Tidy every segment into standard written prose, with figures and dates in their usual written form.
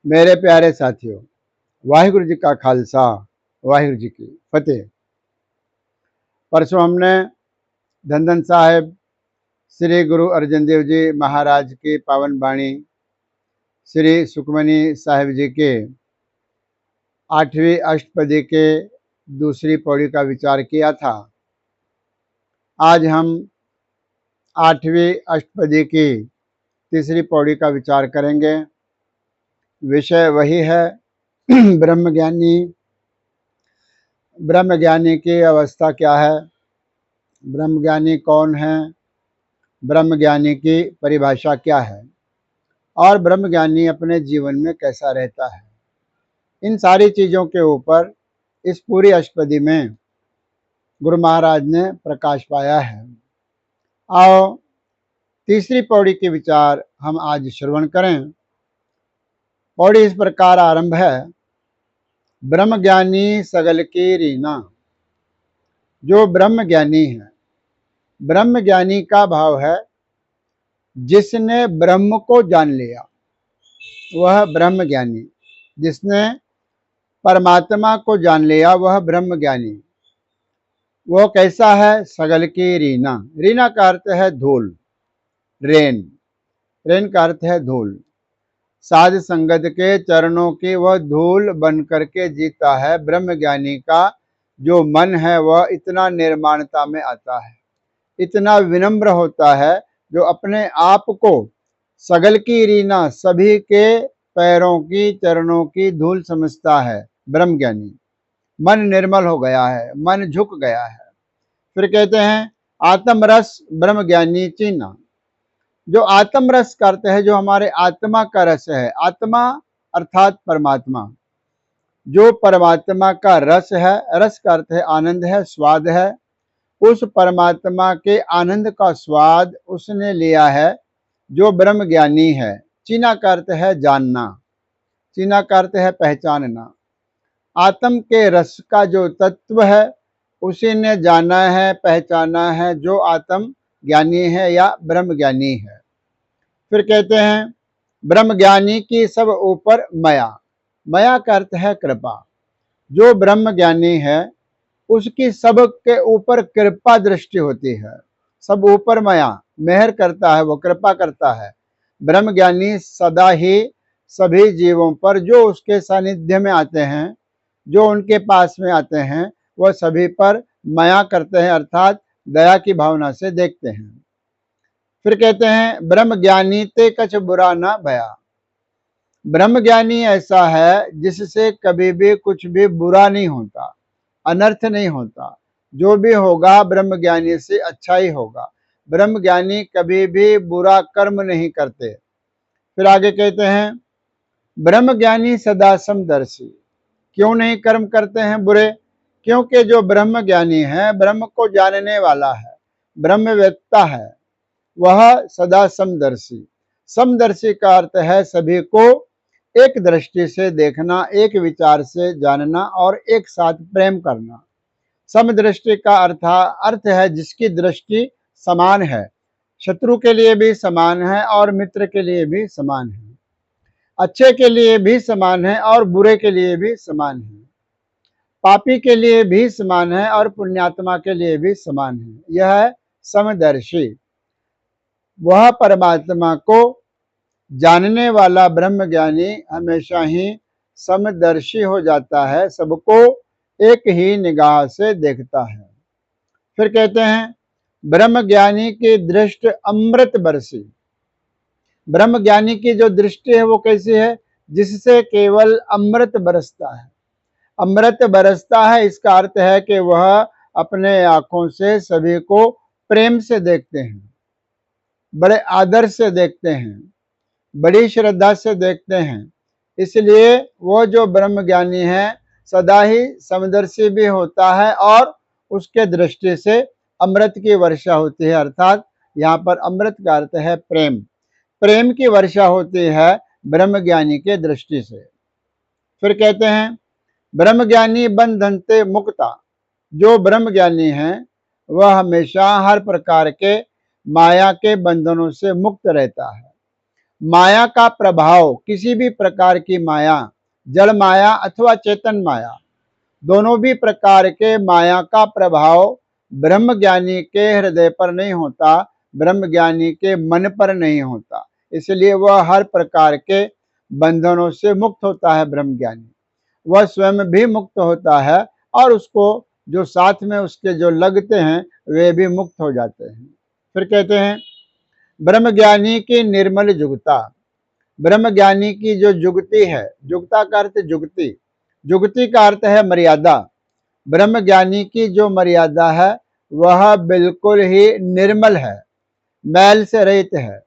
मेरे प्यारे साथियों, वाहिगुरु जी का खालसा, वाहिगुरु जी की फतेह। परसों हमने धन धन साहिब श्री गुरु अर्जन देव जी महाराज की पावन वाणी श्री सुखमनी साहिब जी के 8वीं अष्टपदी के दूसरी पौड़ी का विचार किया था। आज हम 8वीं अष्टपदी की तीसरी पौड़ी का विचार करेंगे। विषय वही है ब्रह्मज्ञानी। ब्रह्मज्ञानी की अवस्था क्या है, ब्रह्मज्ञानी कौन है, ब्रह्मज्ञानी की परिभाषा क्या है और ब्रह्मज्ञानी अपने जीवन में कैसा रहता है। इन सारी चीज़ों के ऊपर इस पूरी अष्टपदी में गुरु महाराज ने प्रकाश पाया है। आओ तीसरी पौड़ी के विचार हम आज श्रवण करें। पौड़ी इस प्रकार आरंभ है। ब्रह्मज्ञानी सगल की रीना। जो ब्रह्मज्ञानी है, ब्रह्मज्ञानी का भाव है जिसने ब्रह्म को जान लिया, वह ब्रह्मज्ञानी। जिसने परमात्मा को जान लिया वह ब्रह्मज्ञानी। वो कैसा है? सगल की रीना। रीना का अर्थ है धूल, रेन। रेन का अर्थ है धूल। साध संगत के चरणों की वह धूल बन करके जीता है। ब्रह्मज्ञानी का जो मन है वह इतना निर्माणता में आता है, इतना विनम्र होता है, जो अपने आप को सगल की रीना, सभी के पैरों की चरणों की धूल समझता है। ब्रह्मज्ञानी मन निर्मल हो गया है, मन झुक गया है। फिर कहते हैं आत्मरस ब्रह्मज्ञानी चीना। जो आत्मरस करते हैं, जो हमारे आत्मा का रस है, आत्मा अर्थात परमात्मा, जो परमात्मा का रस है, रस का अर्थ है आनंद है, स्वाद है, उस परमात्मा के आनंद का स्वाद उसने लिया है जो ब्रह्मज्ञानी है। चीना का अर्थ है जानना, चीना का अर्थ है पहचानना। आत्म के रस का जो तत्व है उसी ने जाना है, पहचाना है, जो आत्म ज्ञानी है या ब्रह्मज्ञानी है। फिर कहते हैं ब्रह्मज्ञानी की सब ऊपर माया। माया का अर्थ है कृपा। जो ब्रह्मज्ञानी है उसकी सब के ऊपर कृपा दृष्टि होती है। सब ऊपर माया, मेहर करता है, वो कृपा करता है। ब्रह्मज्ञानी सदा ही सभी जीवों पर जो उसके सानिध्य में आते हैं, जो उनके पास में आते हैं, वह सभी पर माया करते हैं, अर्थात दया की भावना से देखते हैं। फिर कहते हैं ब्रह्मज्ञानी ते कछ बुरा न भया। ब्रह्मज्ञानी ऐसा है जिससे कभी भी कुछ भी बुरा नहीं होता, अनर्थ नहीं होता। जो भी होगा ब्रह्मज्ञानी से अच्छा ही होगा। ब्रह्मज्ञानी कभी भी बुरा कर्म नहीं करते। फिर आगे कहते हैं ब्रह्मज्ञानी सदा समदर्शी। क्यों नहीं कर्म करते हैं बुरे? क्योंकि जो ब्रह्मज्ञानी है, ब्रह्म को जानने वाला है, ब्रह्मवेत्ता है, वह सदा समदर्शी। समदर्शी का अर्थ है सभी को एक दृष्टि से देखना, एक विचार से जानना और एक साथ प्रेम करना। समदृष्टि का अर्थ है जिसकी दृष्टि समान है, शत्रु के लिए भी समान है और मित्र के लिए भी समान है, अच्छे के लिए भी समान है और बुरे के लिए भी समान है, पापी के लिए भी समान है और पुण्यात्मा के लिए भी समान है। यह है समदर्शी। वह परमात्मा को जानने वाला ब्रह्मज्ञानी हमेशा ही समदर्शी हो जाता है, सबको एक ही निगाह से देखता है। फिर कहते हैं ब्रह्मज्ञानी की दृष्टि अमृत बरसी। ब्रह्मज्ञानी की जो दृष्टि है वो कैसी है? जिससे केवल अमृत बरसता है। अमृत बरसता है, इसका अर्थ है कि वह अपने आंखों से सभी को प्रेम से देखते हैं, बड़े आदर से देखते हैं, बड़ी श्रद्धा से देखते हैं। इसलिए वो जो ब्रह्मज्ञानी है सदा ही समदर्शी भी होता है और उसके दृष्टि से अमृत की वर्षा होती है, अर्थात यहाँ पर अमृत का अर्थ है प्रेम। प्रेम की वर्षा होती है ब्रह्मज्ञानी के दृष्टि से। फिर कहते हैं ब्रह्मज्ञानी बंधन ते मुक्ता। जो ब्रह्मज्ञानी है वह हमेशा हर प्रकार के माया के बंधनों से मुक्त रहता है। माया का प्रभाव, किसी भी प्रकार की माया, जड़ माया अथवा चेतन माया, दोनों भी प्रकार के माया का प्रभाव ब्रह्म ज्ञानी के हृदय पर नहीं होता, ब्रह्म ज्ञानी के मन पर नहीं होता। इसलिए वह हर प्रकार के बंधनों से मुक्त होता है। ब्रह्म ज्ञानी वह स्वयं भी मुक्त होता है और उसको जो साथ में उसके जो लगते हैं वे भी मुक्त हो जाते हैं। फिर कहते हैं ब्रह्म ज्ञानी की निर्मल जुगता। ब्रह्म ज्ञानी की जो जुगती है, जुगता का अर्थ जुगती, जुगती का अर्थ है मर्यादा। ब्रह्म ज्ञानी की जो मर्यादा है वह बिल्कुल ही निर्मल है, मैल से रहित है।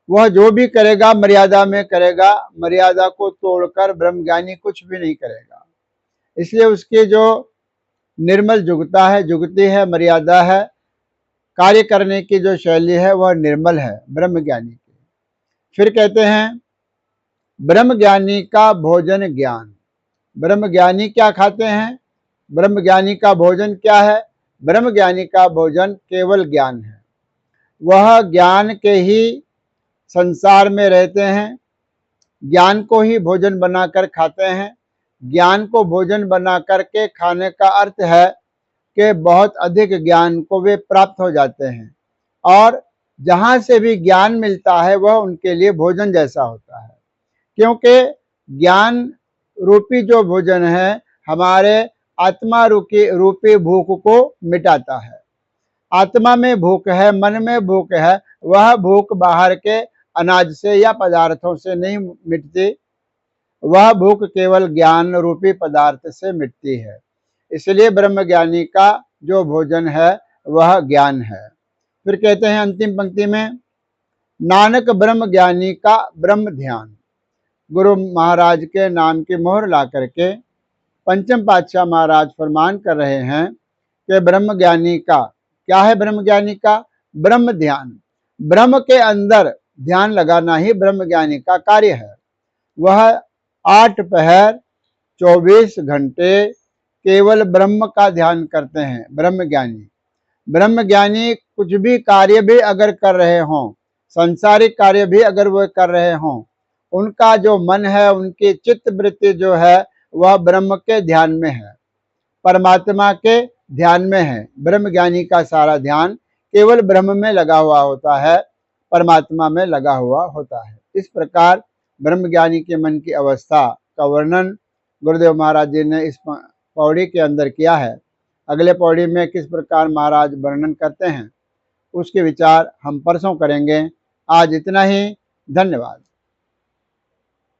वह जो भी करेगा मर्यादा में करेगा, मर्यादा को तोड़कर ब्रह्म ज्ञानी कुछ भी नहीं करेगा। इसलिए उसकी जो निर्मल जुगता है, जुगती है, मर्यादा है, कार्य करने की जो शैली है वह निर्मल है ब्रह्म ज्ञानी की। फिर कहते हैं ब्रह्म ज्ञानी का भोजन ज्ञान। ब्रह्म ज्ञानी क्या खाते हैं? ब्रह्म ज्ञानी का भोजन क्या है? ब्रह्म ज्ञानी का भोजन केवल ज्ञान है। वह ज्ञान के ही संसार में रहते हैं, ज्ञान को ही भोजन बनाकर खाते हैं। ज्ञान को भोजन बना करके खाने का अर्थ है कि बहुत अधिक ज्ञान को वे प्राप्त हो जाते हैं और जहाँ से भी ज्ञान मिलता है वह उनके लिए भोजन जैसा होता है, क्योंकि ज्ञान रूपी जो भोजन है हमारे आत्मा रूपी भूख को मिटाता है। आत्मा में भूख है, मन में भूख है, वह भूख बाहर के अनाज से या पदार्थों से नहीं मिटती, वह भूख केवल ज्ञान रूपी पदार्थ से मिटती है। इसलिए ब्रह्म ज्ञानी का जो भोजन है वह ज्ञान है। फिर कहते हैं अंतिम पंक्ति में नानक ब्रह्म ज्ञानी का ब्रह्म ध्यान। गुरु महाराज के नाम की मोहर ला करके पंचम पातशाह महाराज फरमान कर रहे हैं कि ब्रह्म ज्ञानी का क्या है? ब्रह्म ज्ञानी का ब्रह्म ध्यान। ब्रह्म के अंदर ध्यान लगाना ही ब्रह्म ज्ञानी का कार्य है। वह 8 पहर 24 घंटे केवल ब्रह्म का ध्यान करते हैं ब्रह्म ज्ञानी। ब्रह्म ज्ञानी कुछ भी कार्य भी अगर कर रहे हों, सांसारिक कार्य भी अगर वो कर रहे हों, उनका जो मन है, उनकी चित्त वृत्ति जो है वह ब्रह्म के ध्यान में है, परमात्मा के ध्यान में है। ब्रह्म ज्ञानी का सारा ध्यान केवल ब्रह्म में लगा हुआ होता है, परमात्मा में लगा हुआ होता है। इस प्रकार ब्रह्म ज्ञानी के मन की अवस्था का वर्णन गुरुदेव महाराज जी ने इस पौड़ी के अंदर किया है। अगले पौड़ी में किस प्रकार महाराज वर्णन करते हैं उसके विचार हम परसों करेंगे। आज इतना ही। धन्यवाद।